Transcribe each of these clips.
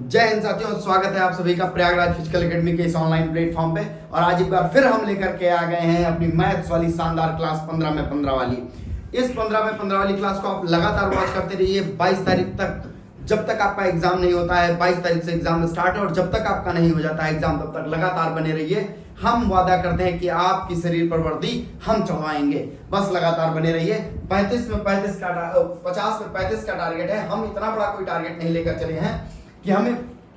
जय हिंद साथियों, स्वागत है आप सभी का प्रयागराज फिजिकल एकेडमी के इस ऑनलाइन प्लेटफॉर्म पे। और आज एक बार फिर हम लेकर के आ गए हैं अपनी मैथ्स वाली शानदार क्लास 15 में 15 वाली। इस 15 में 15 वाली क्लास को आप लगातार वॉच करते रहिए 22 तारीख तक, जब तक आपका एग्जाम नहीं होता है। 22 तारीख से एग्जाम स्टार्ट है और जब तक आपका नहीं हो जाता है एग्जाम, तब तक लगातार बने रहिए। हम वादा करते हैं कि आपकी शरीर पर वर्दी हम चढ़वाएंगे, बस लगातार बने रहिए। 35 में 35 का 50 में 35 का टारगेट है। हम इतना बड़ा कोई टारगेट नहीं लेकर चले हैं कि हमें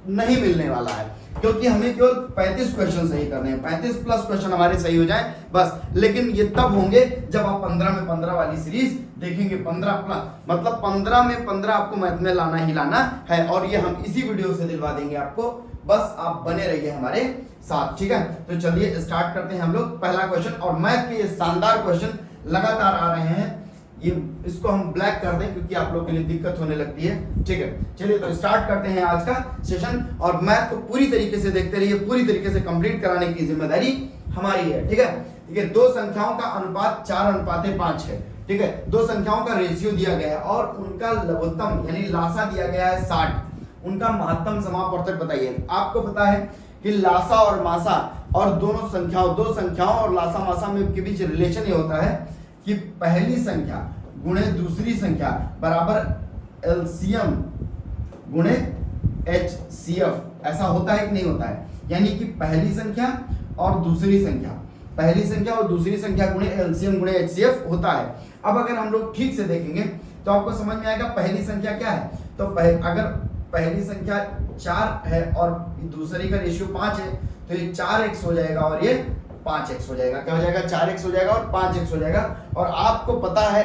नहीं मिलने वाला है, क्योंकि हमें केवल 35 क्वेश्चन सही करने हैं। 35 प्लस क्वेश्चन हमारे सही हो जाए बस। लेकिन ये तब होंगे जब आप 15 में 15 वाली सीरीज देखेंगे। 15 प्लस मतलब 15 में 15 आपको मैथ में लाना ही लाना है, और ये हम इसी वीडियो से दिलवा देंगे आपको। बस आप बने रहिए हमारे साथ, ठीक है। तो चलिए स्टार्ट करते हैं हम लोग पहला क्वेश्चन। और मैथ के ये शानदार क्वेश्चन लगातार आ रहे हैं, ये इसको हम ब्लैक कर दें क्योंकि आप लोग के लिए दिक्कत होने लगती है, ठीक है। चलिए तो स्टार्ट करते हैं आज का सेशन। और मैथ को पूरी तरीके से देखते रहिए, पूरी तरीके से कंप्लीट कराने की जिम्मेदारी हमारी है, ठीक है। ठीक है, दो संख्याओं का अनुपात 4:5 है, ठीक है। दो संख्याओं का रेशियो दिया गया है और उनका लघुत्तम यानी लासा दिया गया है 60। उनका महत्तम समापवर्तक बताइए। आपको पता है कि लासा और मासा और दो संख्याओं और लासा मासा में के बीच रिलेशन ये होता है कि पहली संख्या गुणे दूसरी संख्या बराबर एलसीएम गुणे एचसीएफ। ऐसा होता है कि नहीं होता है? यानी कि पहली संख्या और दूसरी संख्या गुणे एलसीएम गुणे एचसीएफ होता है। अब अगर हम लोग ठीक से देखेंगे तो आपको समझ में आएगा पहली संख्या क्या है। तो अगर पहली संख्या 4 है और दूसरी का रेशियो 5 है तो ये 4x हो जाएगा और ये 5x हो जाएगा। क्या हो जाएगा? 4x हो जाएगा और 5x हो जाएगा। और आपको पता है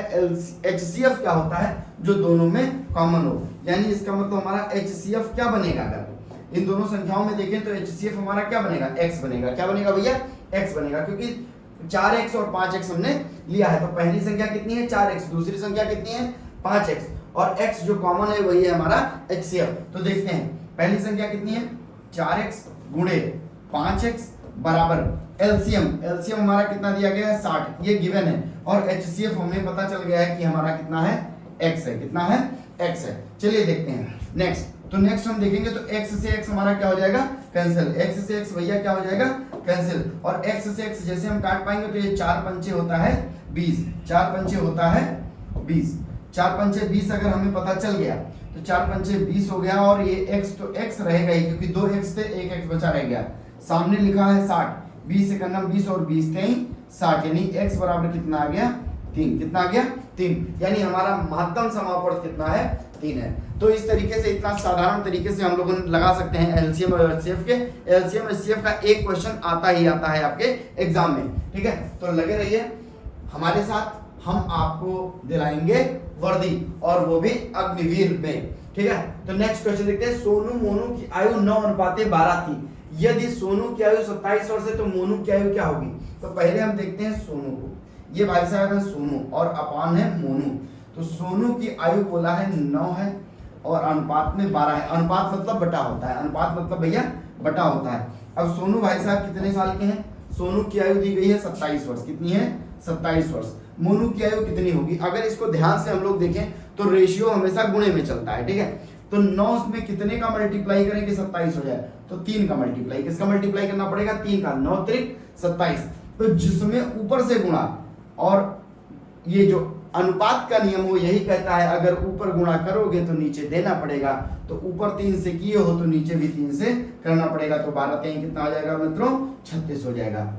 HCF क्या होता है, जो दोनों में कॉमन हो। यानी इसका मतलब हमारा HCF क्या बनेगा? अगर इन दोनों संख्याओं में देखें तो HCF हमारा क्या बनेगा? x बनेगा। क्या बनेगा भैया? x बनेगा, क्योंकि 4x और 5x हमने लिया है। तो पहली संख्या कितनी है? 4x। दूसरी संख्या कितनी है? 5x। और x जो कॉमन है वही है हमारा HCF। तो देखते हैं पहली संख्या कितनी है? 4x गुणे 5x बराबर एलसीएम हमारा कितना दिया गया है? 60। ये गिवन है। और HCF हमें पता चल गया है कि हमारा कितना है? x है। कितना है? x है। चलिए देखते हैं नेक्स्ट। तो नेक्स्ट हम देखेंगे तो x से x हमारा क्या हो जाएगा? कैंसिल। x से x भैया क्या हो जाएगा? कैंसिल। और x से x जैसे हम काट पाएंगे तो ये 4 पंचे होता है 20। 4 पंचे होता है 20। 4 पंचे 20 अगर हमें पता चल गया तो 4 पंचे 20 हो गया। और ये x तो x रहेगा ही, क्योंकि 2x थे, 1x बचा रह गया। सामने लिखा है 60। 20 से करना 20 और 20 थे 60, यानी x बराबर कितना आ गया? 3। कितना आ गया? 3। यानी हमारा महत्तम समापवर्तक कितना है? 3 है। तो इस तरीके से, इतना साधारण तरीके से हम लोग लगा सकते हैं एलसीएम और एचसीएफ के। एलसीएम एचसीएफ का एक क्वेश्चन आता ही आता है आपके एग्जाम में, ठीक है। तो लगे रहिए हमारे साथ, हम आपको दिलाएंगे वर्दी, और वो भी अग्निवीर में, ठीक है। तो नेक्स्ट क्वेश्चन देखते हैं। सोनू मोनू की आयु 9:12 थी। यदि सोनू की आयु 27 वर्ष है तो मोनू की आयु क्या होगी? तो पहले हम देखते हैं सोनू को। ये भाई साहब है सोनू और अपान है मोनू। तो सोनू की आयु बोला है 9 है और अनुपात में 12 है। अनुपात मतलब बटा होता है। अनुपात मतलब भैया बटा होता है। अब सोनू भाई साहब कितने साल के हैं? सोनू की आयु दी गई है 27 वर्ष। कितनी है? 27 वर्ष। मोनू की आयु कितनी होगी? अगर इसको ध्यान से हम लोग देखें तो रेशियो हमेशा गुणे में चलता है, ठीक है। तो 9 में कितने का मल्टीप्लाई करें कि 27 हो जाए? तो 3 का मल्टीप्लाई। किसका मल्टीप्लाई करना पड़ेगा? 3 का। 9 त्रिक 27। तो जिसमें ऊपर से गुणा, और ये जो अनुपात का नियम वो यही कहता है अगर ऊपर गुणा करोगे तो नीचे देना पड़ेगा। तो ऊपर 3 से किए हो तो नीचे भी 3 से करना पड़ेगा। तो 12 3 कितना हो जाएगा मित्रों? 36 हो जाएगा।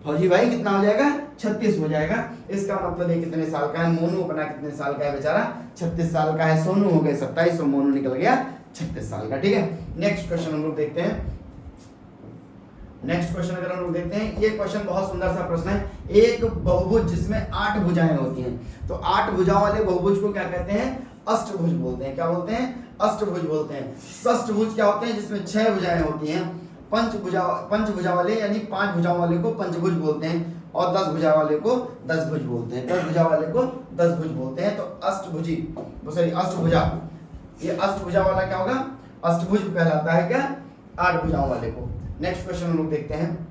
फौजी भाई कितना हो जाएगा? 36 हो जाएगा। इसका मतलब ये कितने साल का है? मोनू अपना कितने साल का है बेचारा? 36 साल का है। सोनू हो गए 27 और मोनू निकल गया 36 साल का, ठीक है। नेक्स्ट क्वेश्चन हम लोग देखते हैं। नेक्स्ट क्वेश्चन अगर हम लोग देखते हैं, ये क्वेश्चन बहुत सुंदर सा प्रश्न है। एक बहुभुज जिसमें 8 भुजाएं होती हैं, तो 8 भुजाओं वाले बहुभुज को क्या कहते हैं? अष्टभुज बोलते हैं। क्या बोलते हैं? अष्टभुज बोलते हैं। षष्ठभुज क्या होते हैं? जिसमें 6 भुजाएं होती हैं। पंचभुजा वाले यानी 5 भुजाओं वाले को पंचभुज बोलते हैं, और 10 भुजा वाले को 10 भुज बोलते हैं। 10 भुजा वाले को 10 भुज बोलते हैं। तो अष्टभुजा, ये अष्टभुजा वाला क्या होगा? अष्टभुज कहलाता है क्या? 8 भुजाओं वाले को। नेक्स्ट क्वेश्चन हम लोग देखते हैं।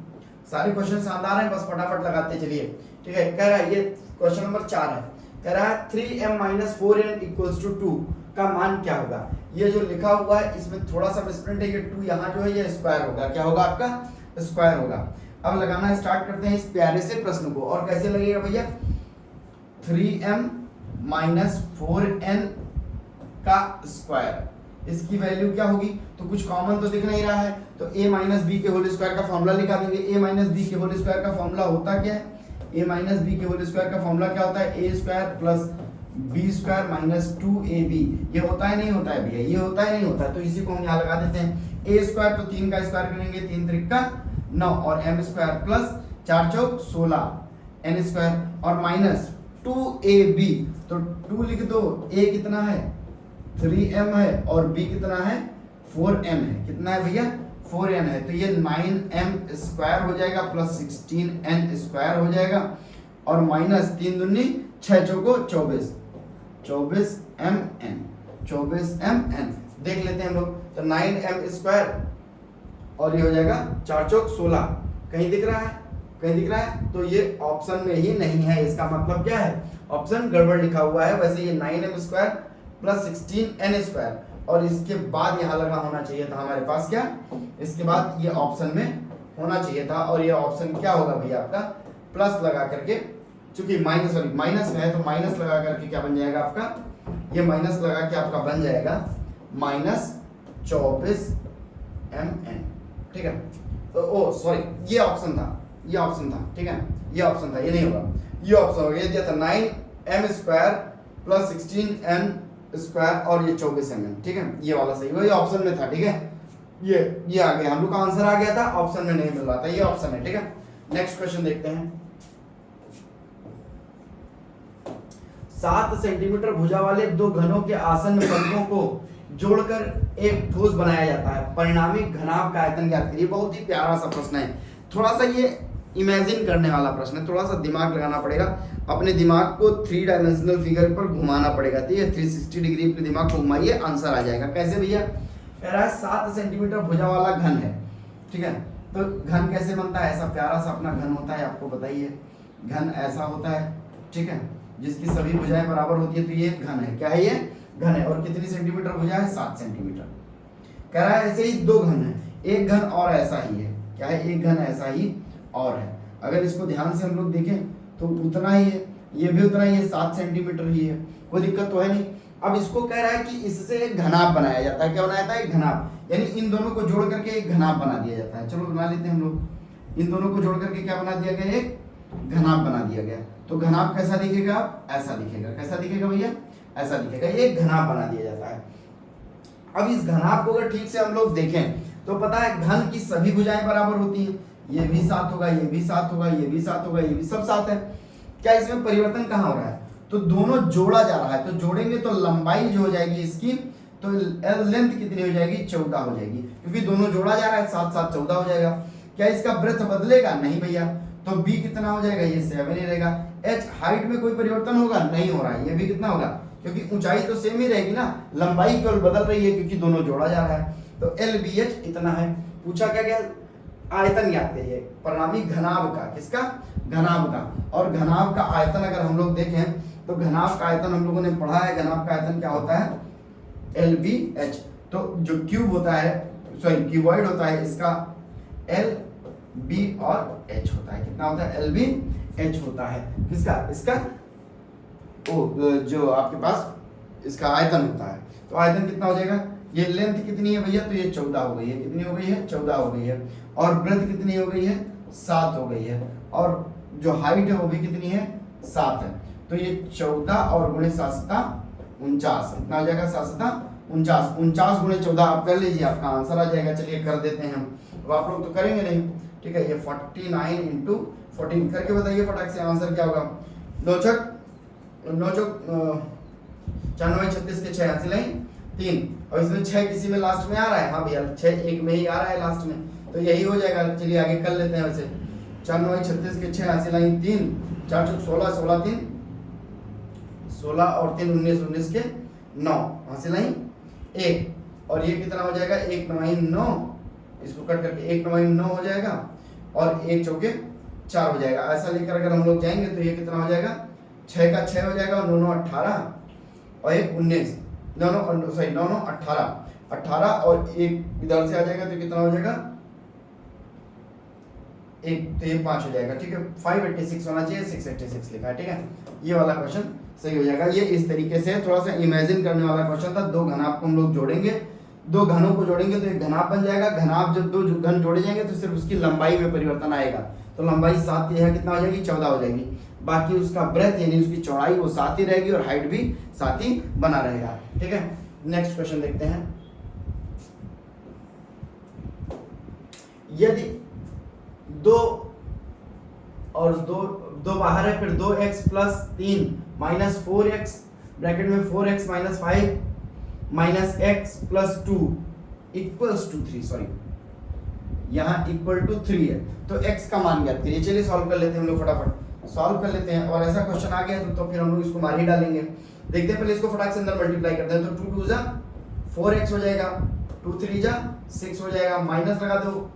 सारे क्वेश्चन शानदार हैं, बस फटाफट लगाते चलिए, ठीक है। कह रहा है, ये क्वेश्चन नंबर 4 है। कह रहा है 3m - 4n = 2 का मान क्या होगा। ये जो लिखा हुआ है इसमें थोड़ा सा मिसप्रिंट है, ये 2 यहाँ जो है ये स्क्वायर होगा, क्या होगा आपका स्क्वायर होगा। अब लगाना स्टार्ट करते हैं इस प्यारे से प्रश्न को। और कैसे लगेगा भैया, 3m माइनस 4n का स्क्वायर, इसकी वैल्यू क्या होगी, तो कुछ कॉमन तो दिख नहीं रहा है, तो a माइनस बी के होल स्क्वायर का फॉर्मूला निकाल देंगे। a माइनस बी के होल स्क्वायर का फॉर्मूला होता क्या है, a माइनस बी के होल स्क्वायर का फॉर्मूला क्या होता है, a square plus b square minus 2ab। ये होता है नहीं होता है भैया, ये होता है नहीं होता है, तो इसी को हम यहाँ लगा देते हैं। a स्क्वायर तो 3 का स्क्वायर करेंगे, 3 त्रिका 9 और m स्क्वायर प्लस 4 चौक 16 n स्क्वायर और माइनस 2ab, तो 2 लिख दो, a कितना है 3m है और b कितना है 4n है, कितना है भैया 4n है, तो ये 9m स्क्वायर हो जाएगा प्लस 16n स्क्वायर हो जाएगा और माइनस 3 दूनी 6 चौको 24 24mn देख लेते हैं हम लोग, तो 9m स्क्वायर और ये हो जाएगा 4 चौक 16, कहीं दिख रहा है, कहीं दिख रहा है, तो ये ऑप्शन में ही नहीं है, इसका मतलब क्या है, ऑप्शन गड़बड़ लिखा हुआ है। वैसे ये 9m square plus 16n square और इसके बाद यहाँ लगा होना चाहिए था हमारे पास क्या, इसके बाद ये ऑप्शन में होना चाहिए था, और ये ऑप्शन क्या होगा भैया आपका प्लस लगा करके, चूंकि माइनस में है तो माइनस लगा करके क्या बन जाएगा आपका, ये माइनस लगा के आपका बन जाएगा माइनस 24mn, ठीक है। तो ओ सॉरी, ये ऑप्शन था, ये ऑप्शन था, ठीक है, ये ऑप्शन था, ये नहीं होगा, ये ऑप्शन होगा, ये दिया था 9m square plus 16n square और ये 24mn, ठीक है, ये वाला सही हुआ, ये ऑप्शन में था, ठीक है, ये आ गया, हम लोग का आंसर आ गया था, ऑप्शन में नहीं मिल रहा था, ये ऑप्शन है, ठीक है। नेक्स्ट क्वेश्चन देखते हैं। 7 सेंटीमीटर भुजा वाले दो घनों के आसन्न फलकों को जोड़कर एक ठोस बनाया जाता है, परिणामी घनाभ का आयतन ज्ञात करिए। बहुत ही प्यारा सा प्रश्न है, थोड़ा सा ये इमेजिन करने वाला प्रश्न है, थोड़ा सा दिमाग लगाना पड़ेगा, अपने दिमाग को 3 डायमेंशनल फिगर पर घुमाना पड़ेगा, ठीक है, 360 डिग्री अपने दिमाग को घुमाइए, आंसर आ जाएगा। कैसे भैया, कह रहा है 7 सेंटीमीटर भुजा वाला घन है, ठीक है, तो घन कैसे बनता है, ऐसा प्यारा सा अपना घन होता है, आपको बताइए, घन ऐसा होता है, ठीक है, जिसकी सभी भुजाएं बराबर होती है, तो ये घन है, क्या है ये घन है, और कितनी सेंटीमीटर भुजा है 7 सेंटीमीटर। कह रहा है ऐसे ही 2 घन है, एक घन और ऐसा ही है, क्या है, एक घन ऐसा ही और है, अगर इसको ध्यान से हम लोग देखें तो उतना ही है, ये भी उतना ही है, 7 सेंटीमीटर ही है, कोई दिक्कत तो है नहीं। अब इसको कह रहा है कि इससे एक घनाभ बनाया जाता है, क्या बनाया जाता है, एक घनाभ, यानी इन दोनों को जोड़ करके एक घनाभ बना दिया जाता है। चलो बना लेते हैं हम लोग, इन दोनों को जोड़ करके क्या बना दिया गया, एक घनाभ बना दिया गया। तो घनाभ कैसा दिखेगा, ऐसा दिखेगा, कैसा दिखेगा भैया, ऐसा दिखेगा, ये एक घनाभ बना दिया जाता है। अब इस घनाभ को अगर ठीक से हम लोग देखें तो पता है घन की सभी भुजाएं बराबर होती हैं, ये भी 7 होगा, ये भी 7 होगा, ये भी 7 होगा, ये भी सब 7 है। क्या इसमें परिवर्तन कहाँ हो रहा है, तो दोनों जोड़ा जा रहा है, तो जोड़ेंगे तो लंबाई जो हो जाएगी इसकी, तो लेंथ कितनी हो जाएगी, 14 हो जाएगी, क्योंकि दोनों जोड़ा जा रहा है, 7 7 14 हो जाएगा। क्या इसका ब्रेथ बदलेगा, नहीं भैया, तो b कितना हो जाएगा, ये 7 ही रहेगा। h हाइट में कोई परिवर्तन होगा, नहीं हो रहा है, ये भी कितना होगा, क्योंकि ऊंचाई तो सेम ही रहेगी ना, लंबाई केवल बदल रही है क्योंकि दोनों जोड़ा जा रहा है, तो LBH इतना है। पूछा क्या गया, आयतन ज्ञात करिए, परिणामी घनाभ का, किसका, घनाभ का, और घनाभ का आयतन अगर हम लोग देखें तो घनाभ का आयतन हम लोगों ने पढ़ा है, घनाभ का आयतन क्या होता है, LBH, तो जो क्यूब होता है, सॉरी क्यूबॉइड होता है, इसका LB और H होता है, कितना होता है, LBH होता है, किसका, इसका जो आपके पास इसका आयतन होता है, तो आयतन कितना हो जाएगा, ये लेंथ कितनी है भैया, तो ये 14 हो गई है, कितनी हो गई है, 14 हो गई है, और ब्रेथ कितनी हो गई है, 7 हो गई है, और जो हाइट है वो भी कितनी है, 7 है, तो ये 14 और गुणे 7 7 49, कितना हो जाएगा, 7 7 49, 49 गुणे 14 आप कर लीजिए, आपका आंसर आ जाएगा। चलिए कर देते हैं हम, अब आप लोग तो करेंगे नहीं, ठीक है, ये 49 इंटू 14 करके बताइए फटाक से, आंसर क्या होगा, 9 चौक 4 36 के 6 हासिल 3, और इसमें 6 किसी में लास्ट में आ रहा है, हाँ भैया 6 एक में ही आ रहा है लास्ट में, तो यही हो जाएगा। चलिए आगे कर लेते हैं, वैसे 4 36 के 6 हासिल 3, 4 चौक 16, 16 3 16 और 3 19, 19 के 9 हासिल 1, और ये कितना हो जाएगा, 1 9 9, इसको कट करके 1 9 9 हो जाएगा, और 1 चौके 4 हो जाएगा। ऐसा लेकर अगर हम लोग जाएंगे तो ये कितना हो जाएगा, 6 का 6 हो जाएगा, और 9 9 18 और 1 19, दोनों सॉरी 9 9 18 और एक इधर से आ जाएगा तो कितना हो जाएगा, एक तो ये 5 हो जाएगा, ठीक है। 586 होना चाहिए, 686 लिखा है, ठीक है। ये वाला क्वेश्चन सही हो जाएगा। ये इस तरीके से थोड़ा सा इमेजिन करने वाला क्वेश्चन था। दो घनाभ को हम लोग जोड़ेंगे, दो घनों को जोड़ेंगे तो एक घनाभ बन जाएगा। घनाभ जब दो घन जोड़े जाएंगे तो सिर्फ उसकी लंबाई में परिवर्तन आएगा। तो लंबाई 7 की जगह कितना हो जाएगी, 14 हो जाएगी। बाकी उसका ब्रेथ यानी उसकी चौड़ाई वो 7 ही रहेगी और हाइट भी 7 ही बना रहेगा, ठीक है। नेक्स्ट क्वेश्चन देखते हैं। यदि दो और दो बाहर है, फिर 2x plus 3 minus 4x bracket में 4x minus 5 minus x plus 2 equals to 3, sorry यहाँ इक्वल टू 3 है, तो x का मान ज्ञात करिए। चलिए सॉल्व कर लेते हैं हम लोग, फटाफट सॉल्व कर लेते हैं। और ऐसा क्वेश्चन आ गया तो फिर हम लोग इसको मार ही डालेंगे। देखते हैं, पहले इसको फटाक से अंदर मल्टीप्लाई करते हैं। तो 2 2 जा 4x हो जाएगा, 2 3 जा 6 हो जाएगा, माइनस लगा दो,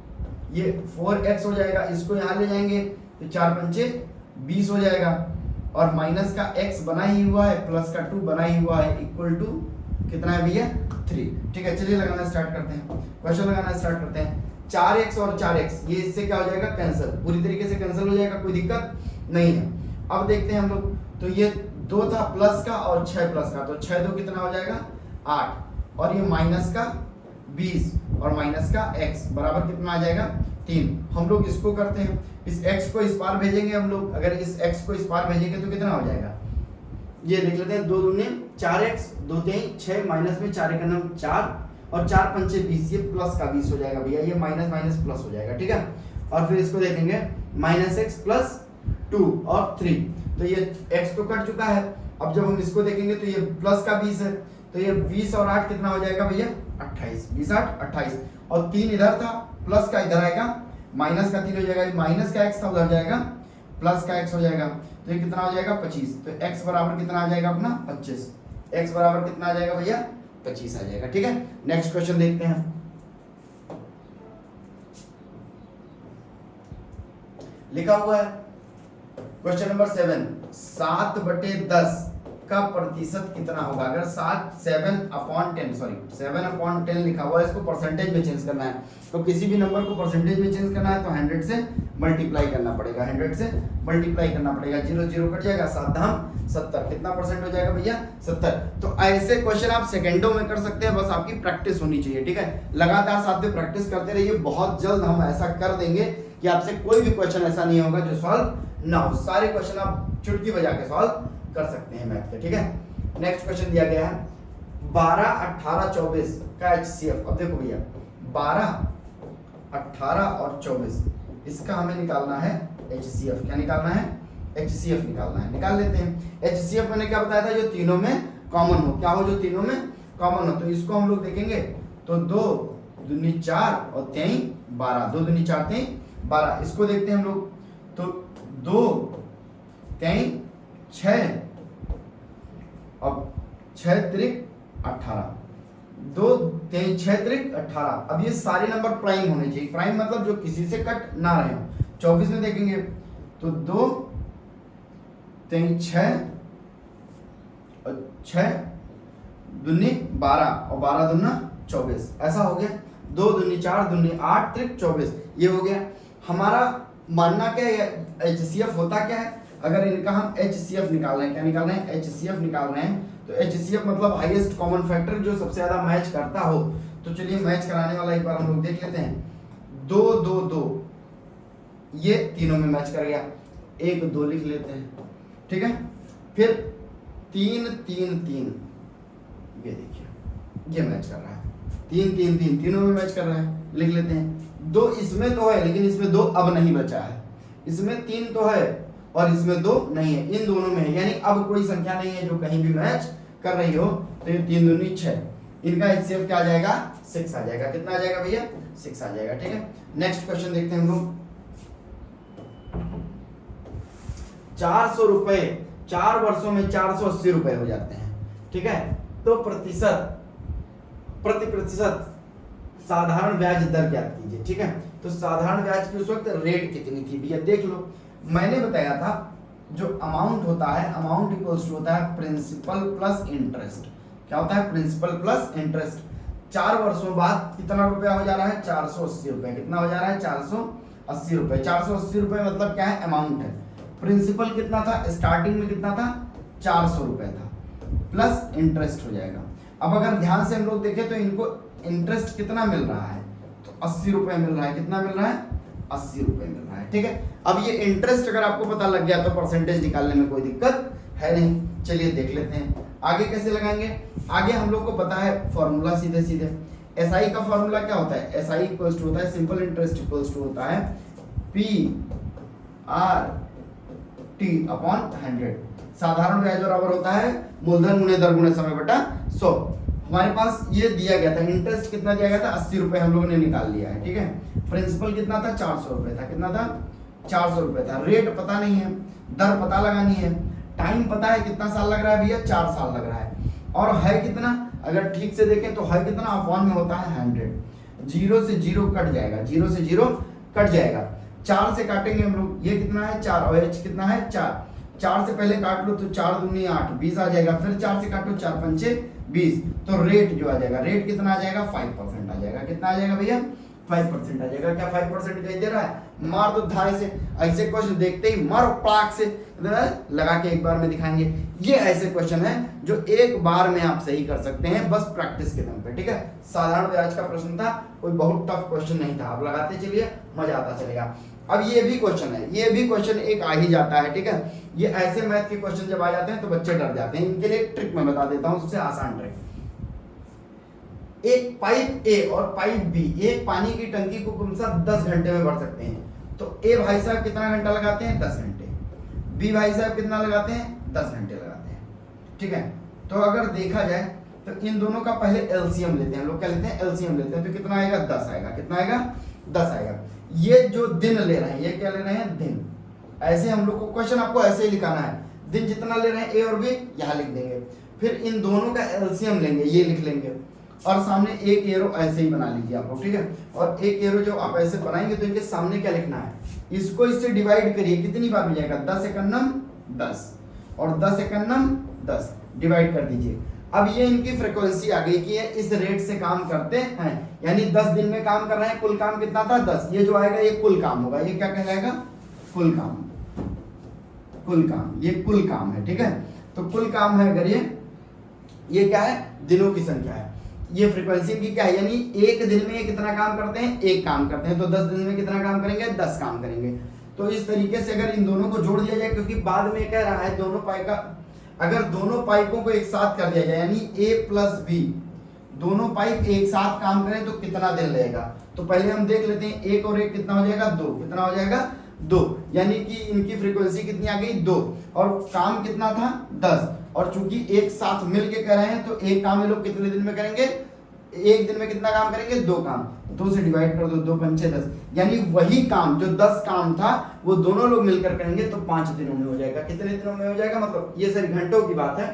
ये 4x हो जाएगा। इसको यहाँ ले जाएंगे तो 4 पंचे 20 हो जाएगा, और माइनस का x बना ही हुआ है, प्लस का 2 बना ही हुआ है, इक्वल टू कितना है भैया, 3, ठीक है। चलिए लगाना स्टार्ट करते हैं, क्वेश्चन लगाना स्टार्ट करते हैं। 4x और 4x ये इससे क्या हो जाएगा, कैंसिल, पूरी तरीके से कैंसिल हो जाएगा, कोई दिक्कत नहीं है। अब देखते हैं हम लोग, तो ये 2 था प्लस का और 6 प्लस का, तो 6 2 कितना हो जाएगा 8, और ये माइनस का 20 और माइनस का x बराबर कितना आ जाएगा 3। हम लोग इसको करते हैं, इस x को इस पार भेजेंगे हम लोग। अगर इस x को इस पार भेजेंगे तो कितना हो जाएगा, ये देख लेते हैं। 2 दूनी 4x, 2 3 6, माइनस में 4 एक 4 और 4 पंचे 20, ये प्लस का 20 हो जाएगा भैया, ये माइनस माइनस प्लस हो जाएगा, ठीक है। और फिर इसको देखेंगे माइनस x प्लस 2 और 3, तो ये x तो कट चुका है। अब जब हम इसको देखेंगे तो ये प्लस का 20 है, तो ये 20 और 8 कितना हो जाएगा भैया 28, 20 8 28, और 3 इधर था, प्लस का इधर आएगा, माइनस का 3 हो जाएगा, माइनस का x था उधर जाएगा, प्लस का x हो जाएगा, तो ये कितना हो जाएगा 25। तो x बराबर कितना आ जाएगा अपना 25, x बराबर कितना आ जाएगा भैया 25 आ जाएगा, ठीक है। नेक्स्ट क्वेश्चन देखते हैं। लिखा हुआ है क्वेश्चन नंबर 7, 7/10 का प्रतिशत कितना होगा। अगर 7/10 लिखा हुआ है, इसको परसेंटेज में चेंज करना है, तो किसी भी नंबर को परसेंटेज में चेंज करना है तो 100 से मल्टीप्लाई करना पड़ेगा, 100 से मल्टीप्लाई करना पड़ेगा। 0 0 कट जाएगा, 7 धाम 70, कितना परसेंट हो जाएगा भैया 70। तो ऐसे क्वेश्चन आप सेकंडों में कर सकते हैं, बस आपकी प्रैक्टिस होनी चाहिए, ठीक है। लगातार साथ में प्रैक्टिस करते रहिए, बहुत जल्द हम ऐसा कर देंगे कि आपसे कोई भी क्वेश्चन ऐसा नहीं होगा जो सॉल्व ना हो। सारे क्वेश्चन आप चुटकी बजा के सॉल्व कर सकते हैं मैथ के, ठीक है। नेक्स्ट क्वेश्चन दिया गया है 12 18 24 का HCF। अब देखो भैया 12 18 और 24 इसका हमें निकालना है HCF। क्या निकालना है, HCF निकालना है, निकाल लेते हैं। HCF मैंने क्या बताया था, जो तीनों में कॉमन हो, क्या हो, जो तीनों में कॉमन हो। तो इसको हम लोग देखेंगे तो 2 दूनी 4 और 3 12, 2 दूनी 4 3 12। इसको देखते हैं हम लोग, तो 2 3 6 अब 6 त्रिक 18, 2 3 6 त्रिक 18। अब ये सारे नंबर प्राइम होने चाहिए, प्राइम मतलब जो किसी से कट ना रहे हो। 24 में देखेंगे तो 2 3 6 और 6 दूनी 12 और 12 दूना 24, ऐसा हो गया। 2 दूनी 4 दूनी 8 त्रिक 24, ये हो गया। हमारा मानना क्या है, HCF होता क्या है। अगर इनका हम HCF निकाल रहे हैं, क्या निकाल रहे हैं, HCF निकाल रहे हैं, तो HCF मतलब हाईएस्ट कॉमन फैक्टर, जो सबसे ज्यादा मैच करता हो। तो चलिए मैच कराने वाला एक बार हम लोग देख लेते हैं। 2 2 2 ये तीनों में मैच कर गया, 1 2 लिख लेते हैं, ठीक है। फिर 3 3 3, ये देखिए ये मैच कर रहा है, 3 3 3 तीनों में मैच कर रहा है, लिख लेते हैं। 2 इसमें तो है, लेकिन इसमें 2 अब नहीं बचा है। इसमें 3 तो है और इसमें 2 नहीं है, इन दोनों में है, यानी अब कोई संख्या नहीं है जो कहीं भी मैच कर रही हो। तो ये 3 दूनी 6, इनका HCF क्या आ जाएगा 6 आ जाएगा। कितना आ जाएगा भैया 6 आ जाएगा, ठीक है। नेक्स्ट क्वेश्चन देखते हैं हम लोग। 400 रुपए 4 वर्षों में 480 रुपए हो जाते हैं, ठीक है। तो प्रति प्रतिशत साधारण ब्याज दर ज्ञात कीजिए, ठीक है। तो साधारण ब्याज की उस वक्त रेट कितनी थी भैया, देख लो। मैंने बताया था जो अमाउंट होता है, अमाउंट इक्वल्स टू होता है प्रिंसिपल प्लस इंटरेस्ट। क्या होता है, प्रिंसिपल प्लस इंटरेस्ट। 4 वर्षों बाद कितना रुपया हो जा रहा है, 480 रुपए। कितना हो जा रहा है, 480 रुपए। 480 रुपए मतलब क्या है, अमाउंट है। प्रिंसिपल कितना था, स्टार्टिंग में कितना था, 400 रुपए था, प्लस इंटरेस्ट हो जाएगा। अब अगर ध्यान से हम लोग देखें तो इनको इंटरेस्ट कितना मिल रहा है, तो 80 रुपए मिल रहा है। कितना मिल रहा है, 80 रुपए मिल रहा है। ठीक है, अब ये इंटरेस्ट अगर आपको पता लग गया तो परसेंटेज निकालने में कोई दिक्कत है नहीं। चलिए देख लेते हैं आगे कैसे लगाएंगे। आगे हम लोग को पता है फॉर्मूला सीधे सीधे। एसआई का फॉर्मूला क्या होता है, एसआई इक्वल्स टू होता है सिंपल इंटरेस्ट इक्वल्स टू होता है पी आर टी अपॉन 100। साधारण ब्याज बराबर होता है मूलधन गुणे दर गुणे समय बटा 100। हमारे पास ये दिया गया था, इंटरेस्ट कितना दिया गया था, 80 रुपए हम लोगों ने निकाल लिया है। ठीक है, प्रिंसिपल कितना था, 400 रुपए था। कितना था, 400 रुपए था। रेट पता नहीं है, दर पता लगानी है, टाइम पता है कितना साल लग रहा है भैया, 4 साल लग रहा है। और है कितना, अगर ठीक से देखें तो है कितना, अपॉन में होता है 100। 0 से 0 कट जाएगा, 0 से 0 कट जाएगा। 4 से काटेंगे हम लोग, ये कितना है 4 और एच कितना है 4। 4 से पहले काट लो तो 4 दूनी 8, 20 आ जाएगा। फिर 4 से काटो 4 पंचे 20, तो रेट जो आ जाएगा, रेट कितना आ जाएगा, 5% आ जाएगा। कितना आ जाएगा भैया, 5% आ जाएगा। क्या 5% कहीं दे रहा है, मार दो धाए से। ऐसे क्वेश्चन देखते ही मारो पटाख से लगा के एक बार में दिखाएंगे। ये ऐसे क्वेश्चन है जो एक बार में आप सही कर सकते हैं, बस प्रैक्टिस के दम पे। ठीक है, साधारण ब्याज का प्रश्न था, कोई बहुत टफ क्वेश्चन नहीं था। आप लगाते चलिए, मजा आता चलेगा। अब ये भी क्वेश्चन है, ये भी क्वेश्चन एक आ ही जाता है। ठीक है, ये ऐसे मैथ के क्वेश्चन जब आ जाते हैं तो बच्चे डर जाते हैं। इनके लिए एक ट्रिक मैं बता देता हूं, सबसे आसान ट्रिक। एक पाइप ए और पाइप बी, एक पानी की टंकी को क्रमशः 10 घंटे में भर सकते हैं। तो ए भाई साहब कितना घंटा लगाते हैं, 10 घंटे। बी भाई साहब कितना लगाते हैं, 10 घंटे लगाते हैं। ठीक है, तो अगर देखा जाए तो इन दोनों का पहले एलसीएम लेते हैं हम लोग। क्या लेते हैं, एलसीएम लेते हैं। तो कितना आएगा, 10 आएगा। कितना आएगा, 10 आएगा। ये जो दिन ले रहे हैं, ये क्या ले रहे हैं, दिन। ऐसे हम लोग को क्वेश्चन आपको ऐसे ही लिखाना है, दिन जितना ले रहे हैं ए और बी यहाँ लिख देंगे। फिर इन दोनों का एलसीएम लेंगे, ये लिख लेंगे। और सामने एक एरो ऐसे ही बना लीजिए आप लोग। ठीक है, और एक एरो जो आप ऐसे बनाएंगे तो इनके सामने क्या लिखना है, इसको इससे डिवाइड करिए। कितनी बार मिल जाएगा, 10 एकन्नम 10 और 10 एकन्नम 10, डिवाइड कर दीजिए। अब ये इनकी फ्रीक्वेंसी आ गई कि ये इस रेट से काम करते हैं, यानी 10 दिन में काम कर रहे हैं। कुल काम कितना था, 10। ये जो आएगा ये कुल काम होगा। ये क्या कहलाएगा, कुल काम। कुल काम, ये कुल काम है। ठीक है, तो कुल काम है अगर ये क्या है, दिनों की संख्या है। ये फ्रीक्वेंसी की क्या है, यानी एक दिन में कितना काम करते हैं, एक काम करते हैं। तो 10 दिन में कितना काम करेंगे, 10 काम करेंगे। तो इस तरीके से अगर इन दोनों को जोड़ दिया जाए, क्योंकि बाद में कह रहा है दोनों पाइप का, अगर दोनों पाइपों को एक साथ कर दिया जाए, यानी ए प्लस बी दोनों पाइप एक साथ काम करें तो कितना दिन लगेगा। तो पहले हम देख लेते हैं, एक और एक कितना हो जाएगा, 2। कितना हो जाएगा, 2। यानी कि इनकी फ्रीक्वेंसी कितनी आ गई, 2। और काम कितना था, 10। और चूंकि एक साथ मिलके कर रहे हैं तो एक काम ये लोग कितने दिन में करेंगे, एक दिन में कितना काम करेंगे, 2 काम। 2 से डिवाइड कर दो, 2 पंचे 10, यानी वही काम जो 10 काम था वो दोनों लोग मिलकर करेंगे तो 5 दिनों में हो जाएगा। कितने दिनों में हो जाएगा, मतलब ये सर घंटों की बात है,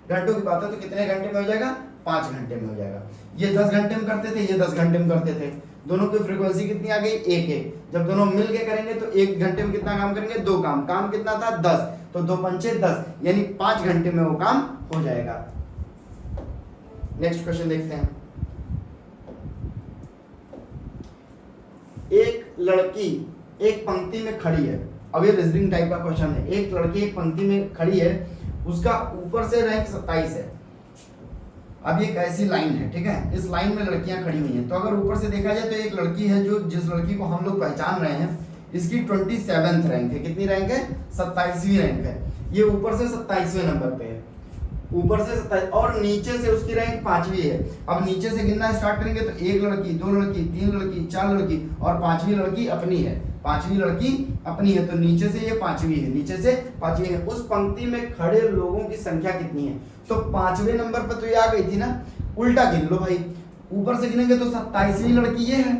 घंटों की बात है। तो कितने घंटे में हो जाएगा, 5 घंटे में हो जाएगा। ये 10 घंटे में करते थे, ये 10 घंटे में करते थे। दोनों की फ्रीक्वेंसी कितनी आ गई, 1। जब दोनों मिल के करेंगे तो 1 घंटे में कितना काम करेंगे, 2 काम। काम कितना था, 10। तो 2 पंचे 10, यानी 5 घंटे में वो काम हो जाएगा। नेक्स्ट क्वेश्चन देखते हैं। एक लड़की एक पंक्ति में खड़ी है। अब ये रीजनिंग टाइप का क्वेश्चन है। एक लड़की एक पंक्ति में खड़ी है, उसका ऊपर से रैंक 27 है। अब ये कैसी लाइन है, ठीक है, इस लाइन में लड़कियां खड़ी हुई हैं। तो अगर ऊपर से देखा जाए तो एक लड़की है जो जिस लड़की को हम लोग पहचान रहे हैं, इसकी 27th रैंक है। कितनी रैंक है, 27वीं रैंक है। ये ऊपर से 27वें नंबर पे है, ऊपर से 27, और नीचे से उसकी रैंक 5वीं है। अब नीचे से गिनना स्टार्ट करेंगे तो 1 लड़की, 2 लड़की, 3 लड़की, 4 लड़की और 5वीं लड़की अपनी है। 5वीं लड़की अपनी है, तो नीचे से ये 5वीं है, नीचे से 5वीं है। उस पंक्ति में खड़े लोगों की संख्या कितनी है, तो 5वें नंबर पर तो ये आ गई थी ना। उल्टा गिन लो भाई, ऊपर से गिनेंगे तो 27वीं लड़की ये है।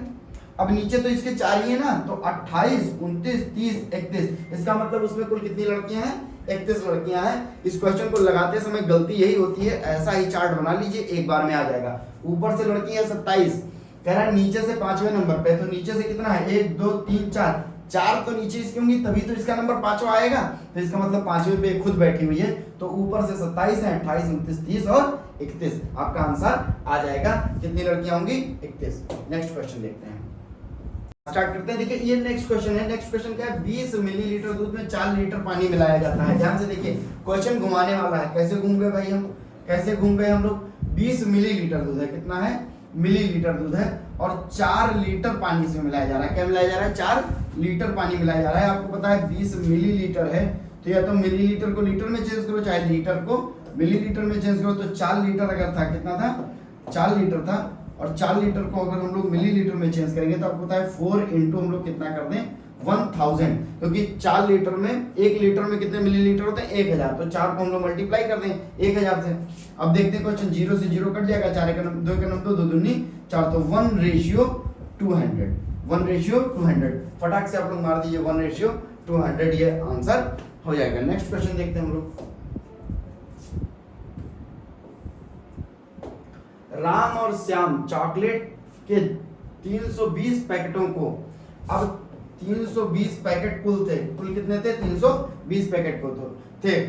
अब नीचे तो इसके 4 ही है ना, तो 28, 29, 30, 31। इसका मतलब उसमें कुल कितनी लड़कियां हैं, 31 लड़कियां हैं। इस क्वेश्चन को लगाते समय गलती यही होती है, ऐसा ही चार्ट बना लीजिए, एक बार में आ जाएगा। ऊपर से लड़की है 27, कह रहा है नीचे से 5वें नंबर पे, तो नीचे से कितना है, 1, 2, 3, 4 तो नीचे इसकी होंगी, तभी तो इसका नंबर 5वां आएगा। तो इसका मतलब 5वें पे खुद बैठी हुई है। तो ऊपर से 27 है, 28, 29, 30 और 31। आपका आंसर आ जाएगा। कितनी लड़कियां होंगी? 31। नेक्स्ट क्वेश्चन देखते हैं, स्टार्ट करते हैं। देखिए ये नेक्स्ट क्वेश्चन है। नेक्स्ट क्वेश्चन क्या है? 20 मिलीलीटर दूध में 4 लीटर पानी मिलाया जाता है। ध्यान से देखिए, क्वेश्चन घुमाने वाला है। कैसे घूम गए भाई हम, कैसे घूम गए हम लोग? 20 मिलीलीटर दूध है, कितना है? मिलीलीटर दूध है, और 4 लीटर पानी इसमें मिलाया जा रहा है। क्या मिलाया जा रहा है? 4 लीटर पानी मिलाया जा रहा है। आपको पता है 20 मिलीलीटर है, तो या तो मिलीलीटर को लीटर में चेंज करो, चाहे लीटर को मिलीलीटर में चेंज करो। तो 4 लीटर अगर था, कितना था? 4 लीटर था, और 4 लीटर को अगर हम लोग मिलीलीटर में चेंज करेंगे तो आपको पता है 4 इंटू हम लोग कितना कर दें? 1000, क्योंकि 4 लीटर में, 1 लीटर में कितने मिलीलीटर होते हैं? 1000। तो 4 को हम लोग मल्टीप्लाई कर दें 1000 से। अब देखते हैं क्वेश्चन, 0 से 0 कट जाएगा, 4 का 2 का 2, 2 दूनी 4, तो 1:200, 1:200। फटाक से आप लोग मार दीजिए 1:200, ये आंसर हो जाएगा। नेक्स्ट क्वेश्चन देखते हैं हम लोग। राम और श्याम चॉकलेट के 320 पैकेटों को, अब 320 पैकेट कुल थे, कुल कितने थे? 320 पैकेट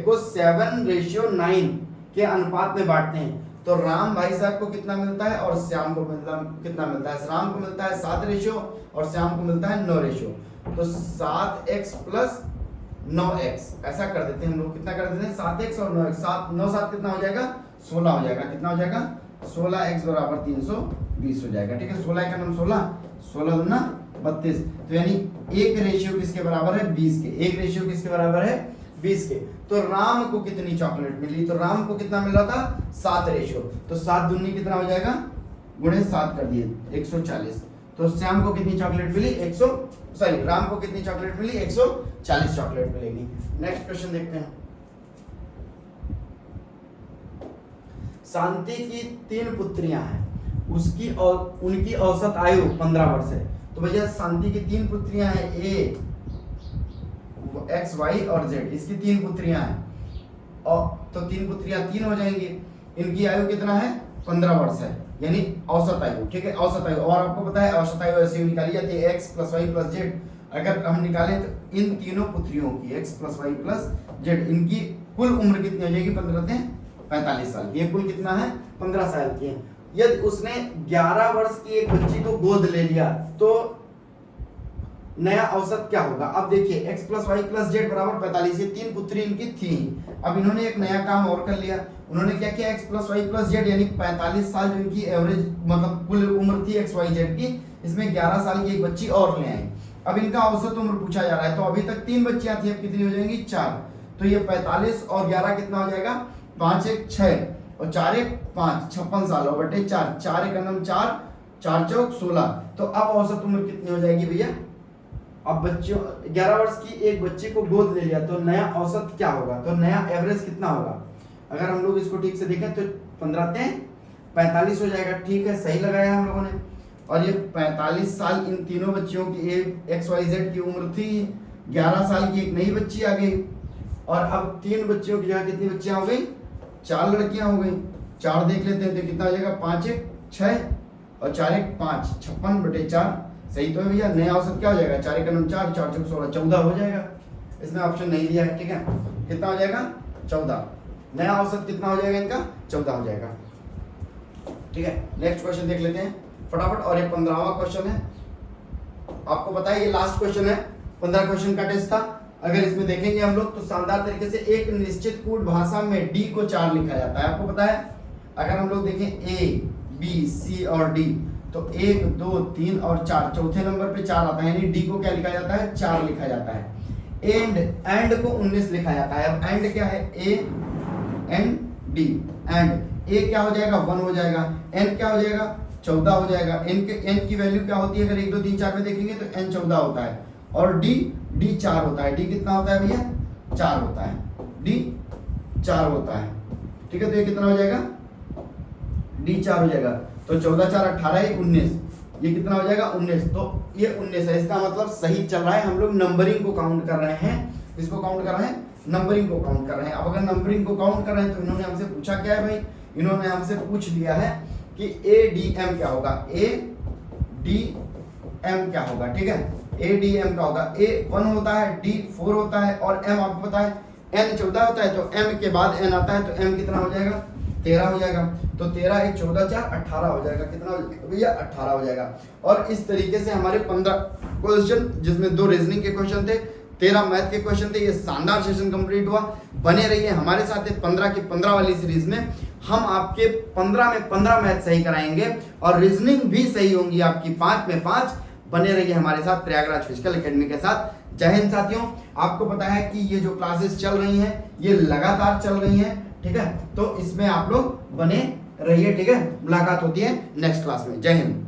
को 7:9 के अनुपात में बांटते हैं। तो राम भाई साहब को कितना मिलता है और श्याम को कितना मिलता है? राम को मिलता है 7 रेशियो और श्याम को मिलता है 9 रेशियो। तो 7x + 9x ऐसा कर देते हैं हम लोग। कितना कर देते हैं? 7x और 9x। 7 9 7 कितना हो जाएगा? 16 हो जाएगा। कितना हो जाएगा? 16x = 320 हो जाएगा। ठीक है, 16 का नाम 16, 16 दूना 32। तो यानी 1 रेशियो किसके बराबर है? 20 के। 1 रेशियो किसके बराबर है? 20 के। तो राम को कितनी चॉकलेट मिली? तो राम को कितना मिल रहा था? 7 रेशियो। तो 7 दूनी कितना हो जाएगा? गुणे 7 कर दिए 140। तो श्याम को कितनी चॉकलेट मिली? राम को कितनी चॉकलेट मिली? 140 चॉकलेट मिलेगी। नेक्स्ट क्वेश्चन देखते हैं। शांति की 3 पुत्रियां हैं, उसकी और उनकी औसत आयु 15 वर्ष है। तो भैया शांति की 3 पुत्रियां हैं, A, X, Y और Z। इसकी 3 पुत्रियां हैं, और तो 3 पुत्रियां 3 हो जाएंगी। इनकी आयु कितना है? 15 वर्ष है, यानी औसत आयु। ठीक है, औसत आयु। और आपको पता है औसत आयु ऐसे निकाली जाती है X + Y + Z। अगर हम निकालें तो इन तीनों पुत्रियों की X + Y + Z, इनकी कुल उम्र कितनी हो जाएगी? 15 से 45 साल की। ये कुल कितना है? 15 साल की है। यदि उसने 11 वर्ष की एक बच्ची को गोद ले लिया तो नया औसत क्या होगा? अब देखिए X + Y + Z = 45। ये 3 पुत्री इनकी थी। अब इन्होंने एक नया काम और कर लिया। उन्होंने क्या किया? X + Y + Z यानी 45 साल जो इनकी एवरेज मतलब कुल उम्र थी X Y Z की, इसमें 11 साल की एक बच्ची और ले आए। अब इनका औसत उम्र पूछा जा रहा है। तो अभी तक 3 बच्चियां थी, अब कितनी हो जाएंगी? 4। तो ये 45 और 11 कितना हो जाएगा? 5 1 6 और 4 1 5, 56 साल और बटे 4, 4 1 4, 4 चौक 16। तो अब औसत उम्र कितनी हो जाएगी भैया? अब बच्चों 11 वर्ष की एक बच्ची को गोद ले लिया तो नया औसत क्या होगा? तो नया एवरेज कितना होगा? अगर हम लोग इसको ठीक से देखें तो 15 से 45 हो जाएगा। ठीक है, सही लगाया हम लोगों ने। और ये 45 साल इन तीनों बच्चियों की X Y Z की उम्र थी। 11 साल की एक नई बच्ची आ गई, और अब 3 बच्चियों की जगह कितनी बच्चियां हो गई? 4 लड़कियां हो गई। 4 देख लेते हैं तो कितना हो जाएगा? 5 1 6 और 4 1 5, 56 बटे 4। सही तो है भैया। नया औसत क्या हो जाएगा? 4 1 4, 4 चौक 16, 14 हो जाएगा। इसमें ऑप्शन नहीं दिया है। ठीक है, कितना हो जाएगा? 14। नया औसत कितना हो जाएगा इनका? 14 हो जाएगा। ठीक है, नेक्स्ट क्वेश्चन देख लेते हैं फटाफट। और ये 15वां क्वेश्चन है। आपको पता है ये लास्ट क्वेश्चन है। 15 क्वेश्चन का टेस्ट था। अगर इसमें देखेंगे हम लोग तो शानदार तरीके से एक निश्चित कूट भाषा में D को 4 लिखा जाता है। आपको पता है अगर हम लोग देखें A, B, C और D, तो 1 2 3 और 4, चौथे नंबर पे 4 आता है, यानी D को क्या लिखा जाता है? 4 लिखा जाता है। एंड को 19 लिखा जाता है। अब एंड क्या है? A N D। And A क्या हो जाएगा? 1 हो जाएगा। N क्या हो जाएगा? 14 हो जाएगा। N की वैल्यू क्या होती है? अगर 1 2 3 4 में देखेंगे तो N 14 होता है, और D 4 होता है। D कितना होता है भैया? 4 होता है। D 4 होता है। ठीक है, तो ये कितना हो जाएगा? D 4 हो जाएगा। तो 14 4 18 19, ये कितना हो जाएगा? 19। तो ये 19 है। इसका मतलब सही चल रहा है। हम लोग नंबरिंग को काउंट कर रहे हैं। इसको काउंट कर रहे हैं, नंबरिंग को काउंट कर रहे हैं। अब अगर नंबरिंग को काउंट कर रहे हैं तो इन्होंने हमसे पूछा क्या है भाई? इन्होंने हमसे पूछ लिया है कि ADM क्या होगा? ADM क्या होगा? ठीक है, ADM का होगा। A 1 होता है, D 4 होता है, और M आपको पता है N 14 होता है। तो M के बाद N आता है, तो M कितना हो जाएगा? 13 हो जाएगा। तो 13 एक 14 4 18 हो जाएगा। कितना हो जाएगा भैया? 18 हो जाएगा। और इस तरीके से हमारे 15 क्वेश्चन, जिसमें 2 रीजनिंग के क्वेश्चन थे, 13 मैथ के क्वेश्चन थे। ये शानदार सेशन कंप्लीट हुआ। बने रहिए हमारे साथ 15 की 15 वाली सीरीज में। हम आपके 15 में 15 मैथ सही कराएंगे और रीजनिंग भी सही होंगी आपकी 5 में 5। बने रहिए हमारे साथ प्रयागराज फिजिकल एकेडमी के साथ। जय हिंद साथियों। आपको पता है कि ये जो क्लासेस चल रही हैं ये लगातार चल रही हैं, ठीक है। तो इसमें आप लोग बने रहिए, ठीक है। मुलाकात होती है नेक्स्ट क्लास में। जय हिंद।